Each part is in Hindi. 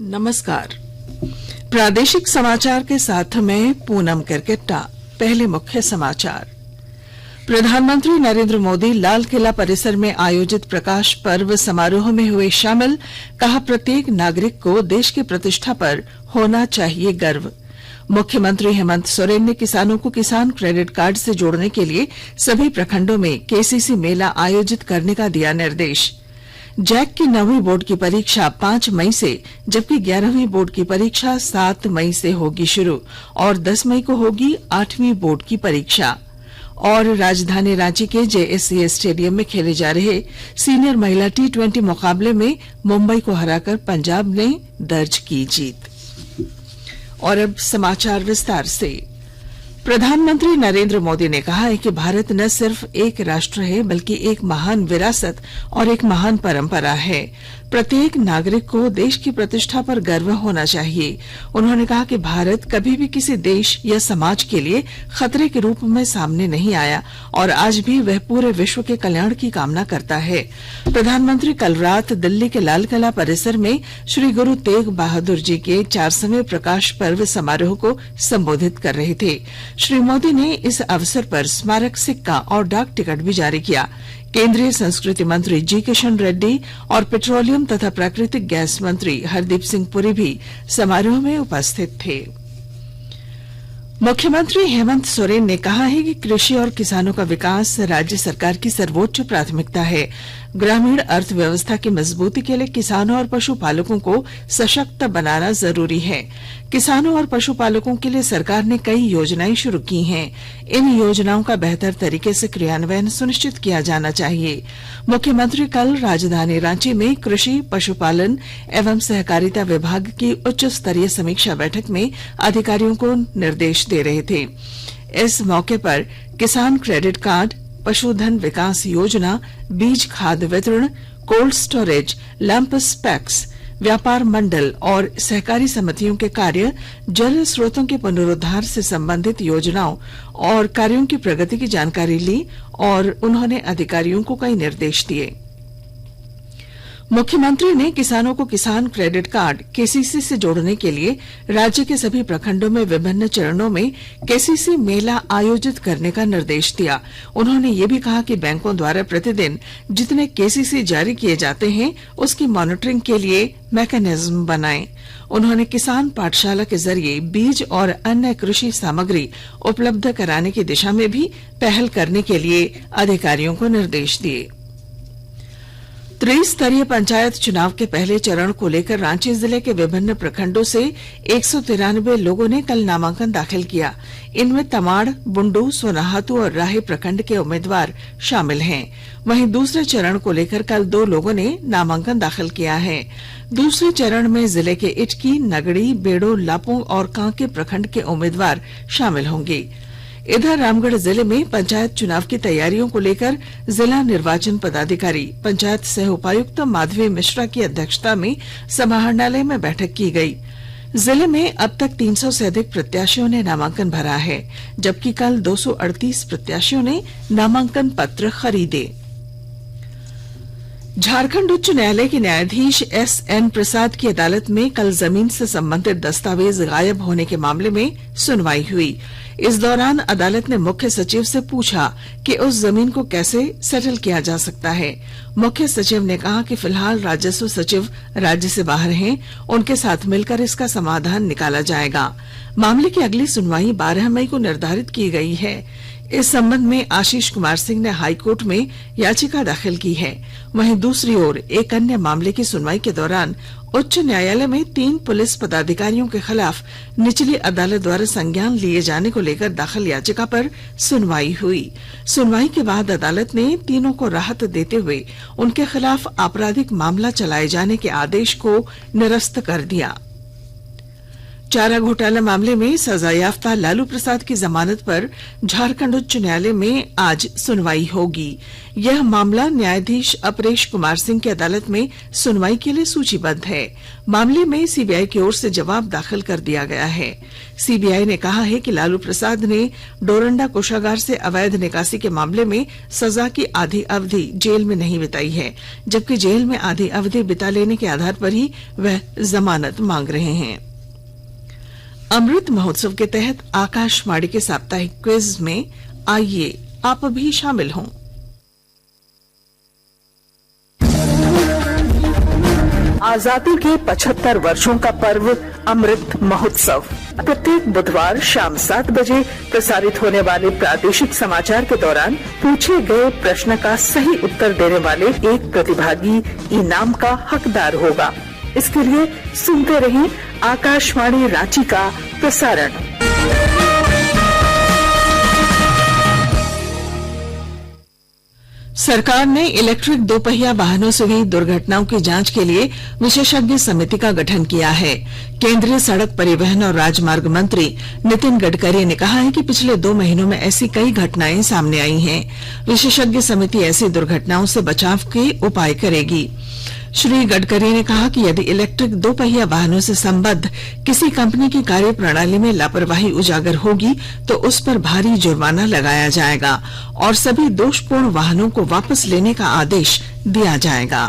नमस्कार। प्रादेशिक समाचार के साथ मैं पूनम किरकिट्टा। पहले मुख्य समाचार। प्रधानमंत्री नरेंद्र मोदी लाल किला परिसर में आयोजित प्रकाश पर्व समारोह में हुए शामिल। कहा, प्रत्येक नागरिक को देश की प्रतिष्ठा पर होना चाहिए गर्व। मुख्यमंत्री हेमंत सोरेन ने किसानों को किसान क्रेडिट कार्ड से जोड़ने के लिए सभी प्रखंडों में केसीसी मेला आयोजित करने का दिया निर्देश। जैक की 9वीं बोर्ड की परीक्षा 5 मई से, जबकि 11वीं बोर्ड की परीक्षा 7 मई से होगी शुरू और 10 मई को होगी 8वीं बोर्ड की परीक्षा। और राजधानी रांची के जेएससीए स्टेडियम में खेले जा रहे सीनियर महिला T20 मुकाबले में मुंबई को हराकर पंजाब ने दर्ज की जीत। और अब समाचार विस्तार से। प्रधानमंत्री नरेंद्र मोदी ने कहा है कि भारत न सिर्फ एक राष्ट्र है, बल्कि एक महान विरासत और एक महान परंपरा है। प्रत्येक नागरिक को देश की प्रतिष्ठा पर गर्व होना चाहिए। उन्होंने कहा कि भारत कभी भी किसी देश या समाज के लिए खतरे के रूप में सामने नहीं आया और आज भी वह पूरे विश्व के कल्याण की कामना करता है। प्रधानमंत्री कल रात दिल्ली के लाल किला परिसर में श्री गुरु तेग बहादुर जी के 400वें प्रकाश पर्व समारोह को संबोधित कर रहे थे। श्री मोदी ने इस अवसर पर स्मारक सिक्का और डाक टिकट भी जारी किया। केंद्रीय संस्कृति मंत्री जी किशन रेड्डी और पेट्रोलियम तथा प्राकृतिक गैस मंत्री हरदीप सिंह पुरी भी समारोह में उपस्थित थे। मुख्यमंत्री हेमंत सोरेन ने कहा है कि कृषि और किसानों का विकास राज्य सरकार की सर्वोच्च प्राथमिकता है। ग्रामीण अर्थव्यवस्था की मजबूती के लिए किसानों और पशुपालकों को सशक्त बनाना जरूरी है। किसानों और पशुपालकों के लिए सरकार ने कई योजनाएं शुरू की हैं। इन योजनाओं का बेहतर तरीके से क्रियान्वयन सुनिश्चित किया जाना चाहिए। मुख्यमंत्री कल राजधानी रांची में कृषि, पशुपालन एवं सहकारिता विभाग की उच्च स्तरीय समीक्षा बैठक में अधिकारियों को निर्देश दे रहे थे। इस मौके पर किसान क्रेडिट कार्ड, पशुधन विकास योजना, बीज खाद वितरण, कोल्ड स्टोरेज, लैंपस पैक्स, व्यापार मंडल और सहकारी समितियों के कार्य, जल स्रोतों के पुनरुद्धार से संबंधित योजनाओं और कार्यों की प्रगति की जानकारी ली और उन्होंने अधिकारियों को कई निर्देश दिए। मुख्यमंत्री ने किसानों को किसान क्रेडिट कार्ड केसीसी से जोड़ने के लिए राज्य के सभी प्रखंडों में विभिन्न चरणों में केसीसी मेला आयोजित करने का निर्देश दिया। उन्होंने ये भी कहा कि बैंकों द्वारा प्रतिदिन जितने केसीसी जारी किए जाते हैं, उसकी मॉनिटरिंग के लिए मैकेनिज्म बनाएं। उन्होंने किसान पाठशाला के जरिए बीज और अन्य कृषि सामग्री उपलब्ध कराने की दिशा में भी पहल करने के लिए अधिकारियों को निर्देश दिए। त्रिस्तरीय पंचायत चुनाव के पहले चरण को लेकर रांची जिले के विभिन्न प्रखंडों से 193 लोगों ने कल नामांकन दाखिल किया। इनमें तमाड़, बुंडू, सोनाहातू और राहे प्रखंड के उम्मीदवार शामिल हैं। वहीं दूसरे चरण को लेकर कल 2 लोगों ने नामांकन दाखिल किया है। दूसरे चरण में जिले के इटकी, नगड़ी, बेड़ो, लापुंग और कांके प्रखंड के उम्मीदवार शामिल होंगे। इधर रामगढ़ जिले में पंचायत चुनाव की तैयारियों को लेकर जिला निर्वाचन पदाधिकारी, पंचायत सह उपायुक्त माधवी मिश्रा की अध्यक्षता में समाहरणालय में बैठक की गई। जिले में अब तक 300 से अधिक प्रत्याशियों ने नामांकन भरा है, जबकि कल 238 प्रत्याशियों ने नामांकन पत्र खरीदे। झारखंड उच्च न्यायालय के न्यायाधीश SN प्रसाद की अदालत में कल जमीन से संबंधित दस्तावेज गायब होने के मामले में सुनवाई हुई। इस दौरान अदालत ने मुख्य सचिव से पूछा कि उस जमीन को कैसे सेटल किया जा सकता है। मुख्य सचिव ने कहा कि फिलहाल राजस्व सचिव राज्य से बाहर हैं, उनके साथ मिलकर इसका समाधान निकाला जाएगा। मामले की अगली सुनवाई 12 मई को निर्धारित की गई है। इस संबंध में आशीष कुमार सिंह ने हाईकोर्ट में याचिका दाखिल की है। वहीं दूसरी ओर एक अन्य मामले की सुनवाई के दौरान उच्च न्यायालय में 3 पुलिस पदाधिकारियों के खिलाफ निचली अदालत द्वारा संज्ञान लिए जाने को लेकर दाखिल याचिका पर सुनवाई हुई। सुनवाई के बाद अदालत ने तीनों को राहत देते हुए उनके खिलाफ आपराधिक मामला चलाए जाने के आदेश को निरस्त कर दिया। चारा घोटाला मामले में सजायाफ्ता लालू प्रसाद की जमानत पर झारखंड उच्च न्यायालय में आज सुनवाई होगी। यह मामला न्यायाधीश अपरेश कुमार सिंह की अदालत में सुनवाई के लिए सूचीबद्ध है। मामले में सीबीआई की ओर से जवाब दाखिल कर दिया गया है। सीबीआई ने कहा है कि लालू प्रसाद ने डोरंडा कोषागार से अवैध निकासी के मामले में सजा की आधी अवधि जेल में नहीं बिताई है, जबकि जेल में आधी अवधि बिता लेने के आधार पर ही वह जमानत मांग रहे हैं। अमृत महोत्सव के तहत आकाशवाणी के साप्ताहिक क्विज में आइए आप भी शामिल हों। आजादी के 75 वर्षों का पर्व अमृत महोत्सव प्रत्येक बुधवार शाम 7 बजे प्रसारित होने वाले प्रादेशिक समाचार के दौरान पूछे गए प्रश्न का सही उत्तर देने वाले एक प्रतिभागी इनाम का हकदार होगा। इसके लिए सुनते रहें आकाशवाणी रांची का प्रसारण। सरकार ने इलेक्ट्रिक दोपहिया वाहनों से हुई दुर्घटनाओं की जांच के लिए विशेषज्ञ समिति का गठन किया है। केंद्रीय सड़क परिवहन और राजमार्ग मंत्री नितिन गडकरी ने कहा है कि पिछले 2 महीनों में ऐसी कई घटनाएं सामने आई हैं। विशेषज्ञ समिति ऐसी दुर्घटनाओं से बचाव के उपाय करेगी। श्री गडकरी ने कहा कि यदि इलेक्ट्रिक दोपहिया वाहनों से संबद्ध किसी कंपनी की कार्य प्रणाली में लापरवाही उजागर होगी तो उस पर भारी जुर्माना लगाया जाएगा और सभी दोषपूर्ण वाहनों को वापस लेने का आदेश दिया जाएगा।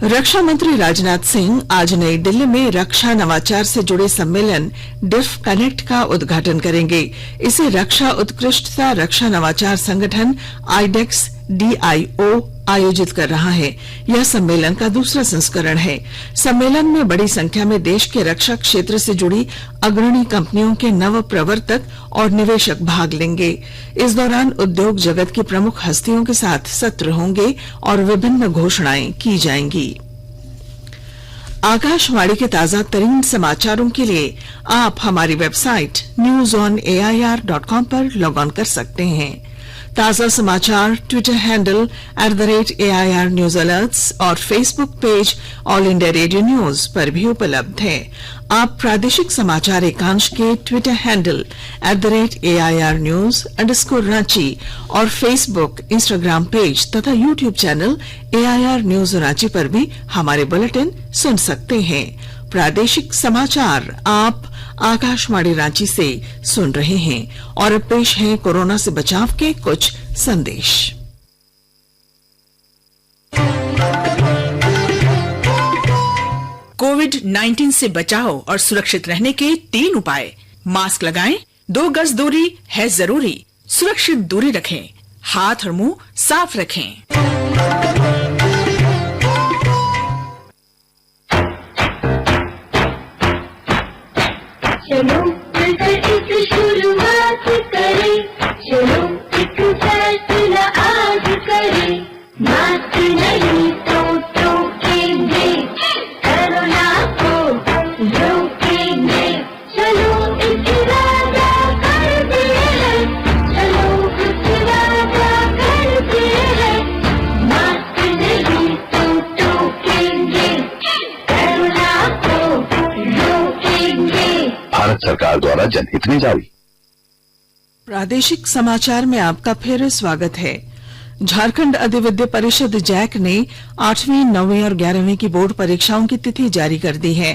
रक्षा मंत्री राजनाथ सिंह आज नई दिल्ली में रक्षा नवाचार से जुड़े सम्मेलन डिफ कनेक्ट का उद्घाटन करेंगे। इसे रक्षा उत्कृष्टता रक्षा नवाचार संगठन आईडेक्स DIO आयोजित कर रहा है। यह सम्मेलन का दूसरा संस्करण है। सम्मेलन में बड़ी संख्या में देश के रक्षा क्षेत्र से जुड़ी अग्रणी कंपनियों के नव प्रवर्तक और निवेशक भाग लेंगे। इस दौरान उद्योग जगत की प्रमुख हस्तियों के साथ सत्र होंगे और विभिन्न घोषणाएं की जाएंगी। आकाशवाणी के ताजा तरीन समाचारों के लिए आप हमारी वेबसाइट newsonair.com पर लॉग ऑन कर सकते हैं। ताजा समाचार Twitter handle @AIR news alerts और Facebook page All India Radio news पर भी उपलब्ध है। आप प्रादेशिक समाचार एकांश के ट्विटर हैंडल @AIR न्यूज _ और फेसबुक इंस्टाग्राम पेज तथा YouTube channel AIR news Ranchi पर भी हमारे बुलेटिन सुन सकते हैं। प्रादेशिक समाचार आप आकाशवाणी रांची से सुन रहे हैं और अब पेश है कोरोना से बचाव के कुछ संदेश। कोविड-19 से बचाव और सुरक्षित रहने के 3 उपाय। मास्क लगाएं, 2 गज दूरी है जरूरी, सुरक्षित दूरी रखें, हाथ और मुंह साफ रखें। चलो मिलकर एक शुरुआत करें, चलो एक फैसला आज करें, मास्क नहीं तो टोकेंगे, कोरोना को रोकेंगे, चलो एक वादा करते हैं, चलो एक वादा करते हैं, मास्क नहीं तो टोकेंगे, कोरोना को रोकेंगे। भारत सरकार द्वारा जनहित में जारी। प्रादेशिक समाचार में आपका फिर स्वागत है। झारखंड अधिविद्य परिषद जैक ने 8वीं, 9वीं और 11वीं की बोर्ड परीक्षाओं की तिथि जारी कर दी है।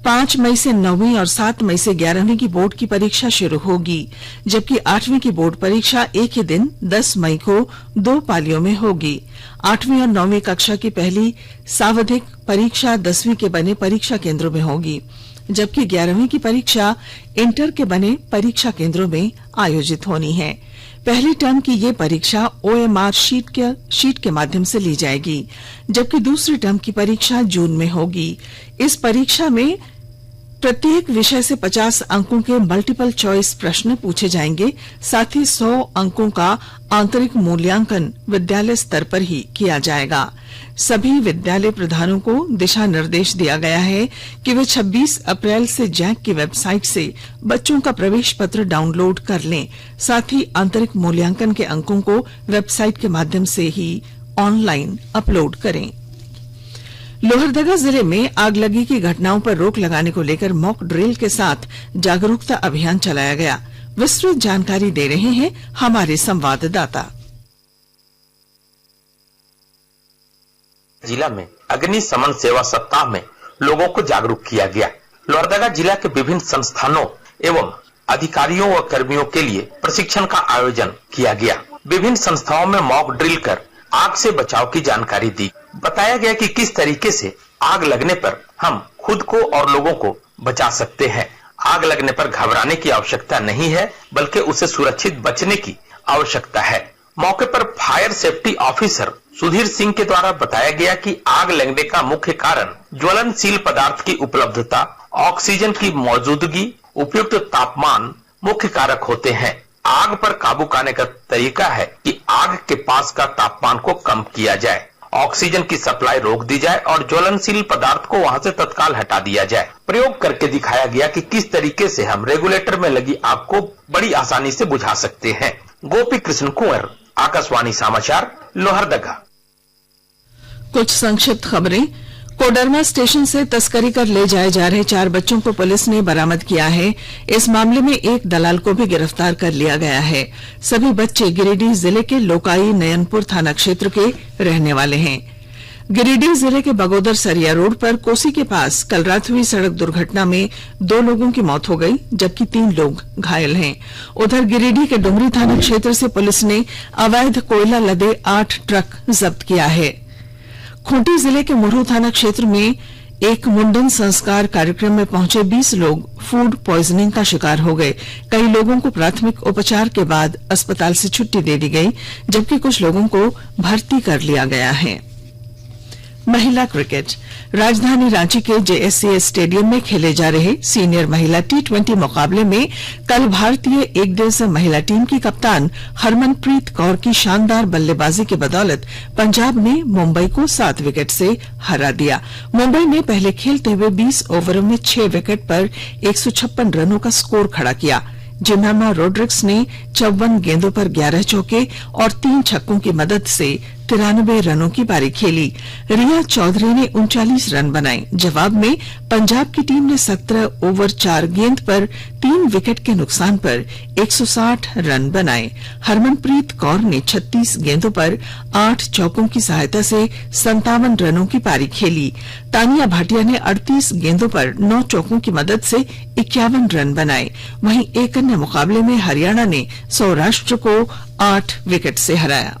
5 मई से 9वीं और 7 मई से 11वीं की बोर्ड की परीक्षा शुरू होगी, जबकि 8वीं की बोर्ड परीक्षा एक ही दिन 10 मई को 2 पालियों में होगी। 8वीं और 9वीं कक्षा की पहली सावधिक परीक्षा 10वीं के बने परीक्षा केंद्रों में होगी, जबकि 11वीं की परीक्षा इंटर के बने परीक्षा केंद्रों में आयोजित होनी है। पहली टर्म की ये परीक्षा OMR शीट के माध्यम से ली जाएगी, जबकि दूसरी टर्म की परीक्षा जून में होगी। इस परीक्षा में प्रत्येक विषय से 50 अंकों के मल्टीपल चॉइस प्रश्न पूछे जाएंगे। साथ ही 100 अंकों का आंतरिक मूल्यांकन विद्यालय स्तर पर ही किया जाएगा। सभी विद्यालय प्रधानों को दिशा निर्देश दिया गया है कि वे 26 अप्रैल से जैक की वेबसाइट से बच्चों का प्रवेश पत्र डाउनलोड कर लें। साथ ही आंतरिक मूल्यांकन के अंकों को वेबसाइट के माध्यम से ही ऑनलाइन अपलोड करें। लोहरदगा जिले में आगलगी की घटनाओं पर रोक लगाने को लेकर मॉक ड्रिल के साथ जागरूकता अभियान चलाया गया। विस्तृत जानकारी दे रहे हैं हमारे संवाददाता। जिला में अग्निशमन सेवा सप्ताह में लोगों को जागरूक किया गया। लोहरदगा जिला के विभिन्न संस्थानों एवं अधिकारियों व कर्मियों के लिए प्रशिक्षण का आयोजन किया गया। विभिन्न संस्थाओं में मॉक ड्रिल कर आग से बचाव की जानकारी दी। बताया गया कि किस तरीके से आग लगने पर हम खुद को और लोगों को बचा सकते हैं। आग लगने पर घबराने की आवश्यकता नहीं है, बल्कि उसे सुरक्षित बचने की आवश्यकता है। मौके पर fire safety officer Sudhir Singh के द्वारा बताया गया कि आग लगने का मुख्य कारण ज्वलनशील पदार्थ की उपलब्धता, ऑक्सीजन की मौजूदगी, उपयुक्त तापमान मुख्य कारक होते हैं। आग पर काबू पाने का तरीका है कि आग के पास का तापमान को कम किया जाए, ऑक्सीजन की सप्लाई रोक दी जाए और ज्वलनशील पदार्थ को वहां से तत्काल हटा दिया जाए। प्रयोग करके दिखाया गया कि किस तरीके से हम रेगुलेटर में लगी आग को बड़ी आसानी से बुझा सकते हैं। गोपी कृष्ण कुंवर, आकाशवाणी समाचार, लोहरदगा। कुछ संक्षिप्त खबरें। कोडरमा स्टेशन से तस्करी कर ले जाए जा रहे 4 बच्चों को पुलिस ने बरामद किया है। इस मामले में एक दलाल को भी गिरफ्तार कर लिया गया है। सभी बच्चे गिरिडीह जिले के लोकाई नयनपुर थाना क्षेत्र के रहने वाले हैं। गिरिडीह जिले के बगोदर सरिया रोड पर कोसी के पास कल रात हुई सड़क दुर्घटना में 2 लोगों की मौत हो गई, जबकि 3 लोग घायल हैं। उधर गिरिडीह के डुमरी थाना क्षेत्र से पुलिस ने अवैध कोयला लदे 8 ट्रक जब्त किया है। खूंटी जिले के मुरहू थाना क्षेत्र में एक मुंडन संस्कार कार्यक्रम में पहुंचे 20 लोग फूड पॉइजनिंग का शिकार हो गए। कई लोगों को प्राथमिक उपचार के बाद अस्पताल से छुट्टी दे दी गई, जबकि कुछ लोगों को भर्ती कर लिया गया है। महिला क्रिकेट। राजधानी रांची के जेएससीए स्टेडियम में खेले जा रहे सीनियर महिला T20 मुकाबले में कल भारतीय एक दिवसीय महिला टीम की कप्तान हरमनप्रीत कौर की शानदार बल्लेबाजी की बदौलत पंजाब ने मुंबई को 7 विकेट से हरा दिया। मुंबई ने पहले खेलते हुए 20 ओवरों में 6 विकेट पर 156 रनों का स्कोर खड़ा किया। जिमामा रोड्रिक्स ने 54 गेंदों पर 11 चौके और 3 छक्कों की मदद से 93 रनों की पारी खेली। रिया चौधरी ने 39 रन बनाए। जवाब में पंजाब की टीम ने 17 ओवर 4 गेंद पर 3 विकेट के नुकसान पर 160 रन बनाए। हरमनप्रीत कौर ने 36 गेंदों पर 8 चौकों की सहायता से 57 रनों की पारी खेली। तानिया भाटिया ने 38 गेंदों पर 9 चौकों की मदद से 51 रन बनाए। वहीं एक अन्य मुकाबले में हरियाणा ने सौराष्ट्र को 8 विकेट से हराया।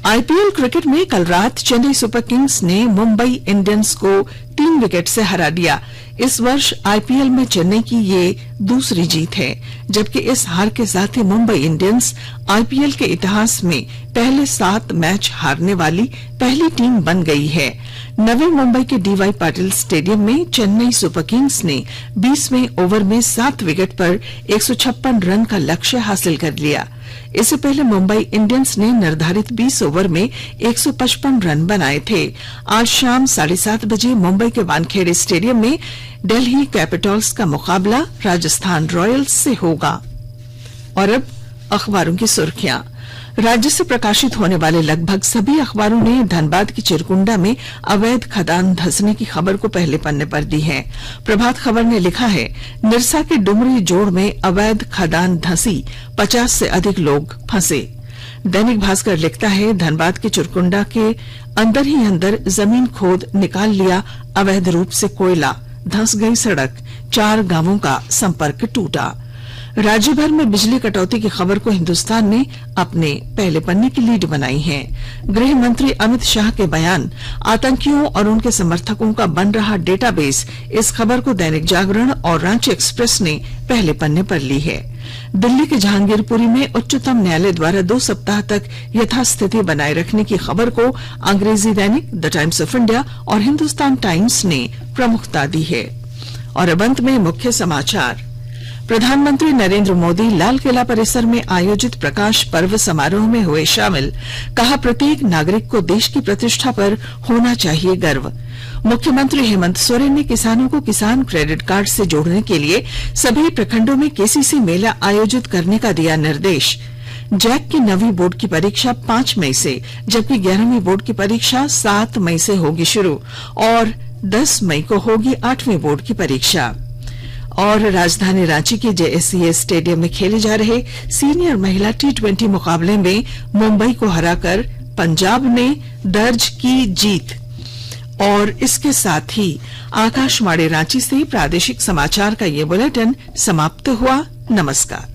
आईपीएल क्रिकेट में कल रात चेन्नई सुपर किंग्स ने मुंबई इंडियंस को 3 विकेट से हरा दिया। इस वर्ष आईपीएल में चेन्नई की ये दूसरी जीत है, जबकि इस हार के साथ ही मुंबई इंडियंस आईपीएल के इतिहास में पहले 7 मैच हारने वाली पहली टीम बन गई है। नवी मुंबई के डीवाई पाटिल स्टेडियम में चेन्नई सुपर किंग्स ने 20वें ओवर में 7 विकेट पर 156 रन का लक्ष्य हासिल कर लिया। इससे पहले मुंबई इंडियंस ने निर्धारित 20 ओवर में 155 रन बनाए थे। आज शाम 7:30 बजे मुंबई के वानखेड़े स्टेडियम में दिल्ली कैपिटल्स का मुकाबला राजस्थान रॉयल्स से होगा। और अब अखबारों की सुर्खियां। राज्य से प्रकाशित होने वाले लगभग सभी अखबारों ने धनबाद की चिरकुंडा में अवैध खदान धंसने की खबर को पहले पन्ने पर दी है। प्रभात खबर ने लिखा है, निरसा के डुमरी जोड़ में अवैध खदान धंसी, 50 से अधिक लोग फंसे। दैनिक भास्कर लिखता है, धनबाद के चिरकुंडा के अंदर ही अंदर जमीन खोद निकाल लिया अवैध रूप से कोयला, धंस गई सड़क, 4 गांवों का संपर्क टूटा। राज्य भर में बिजली कटौती की खबर को हिंदुस्तान ने अपने पहले पन्ने की लीड बनाई है। गृह मंत्री अमित शाह के बयान, आतंकियों और उनके समर्थकों का बन रहा डेटाबेस, इस खबर को दैनिक जागरण और रांची एक्सप्रेस ने पहले पन्ने पर ली है। दिल्ली के जहांगीरपुरी में उच्चतम न्यायालय द्वारा 2 सप्ताह तक यथास्थिति बनाए रखने की खबर को अंग्रेजी दैनिक द टाइम्स ऑफ इंडिया और हिंदुस्तान टाइम्स ने प्रमुखता दी है। और अब अंत में मुख्य समाचार। प्रधानमंत्री नरेंद्र मोदी लाल किला परिसर में आयोजित प्रकाश पर्व समारोह में हुए शामिल। कहा, प्रत्येक नागरिक को देश की प्रतिष्ठा पर होना चाहिए गर्व। मुख्यमंत्री हेमंत सोरेन ने किसानों को किसान क्रेडिट कार्ड से जोड़ने के लिए सभी प्रखंडों में केसीसी मेला आयोजित करने का दिया निर्देश। जैक की 9वीं बोर्ड की परीक्षा 5 मई से, जबकि 11वीं बोर्ड की परीक्षा 7 मई से होगी शुरू और 10 मई को होगी 8वीं बोर्ड की परीक्षा। और राजधानी रांची के जेएससीए स्टेडियम में खेले जा रहे सीनियर महिला T20 मुकाबले में मुंबई को हराकर पंजाब ने दर्ज की जीत। और इसके साथ ही आकाशवाणी रांची से प्रादेशिक समाचार का ये बुलेटिन समाप्त हुआ। नमस्कार।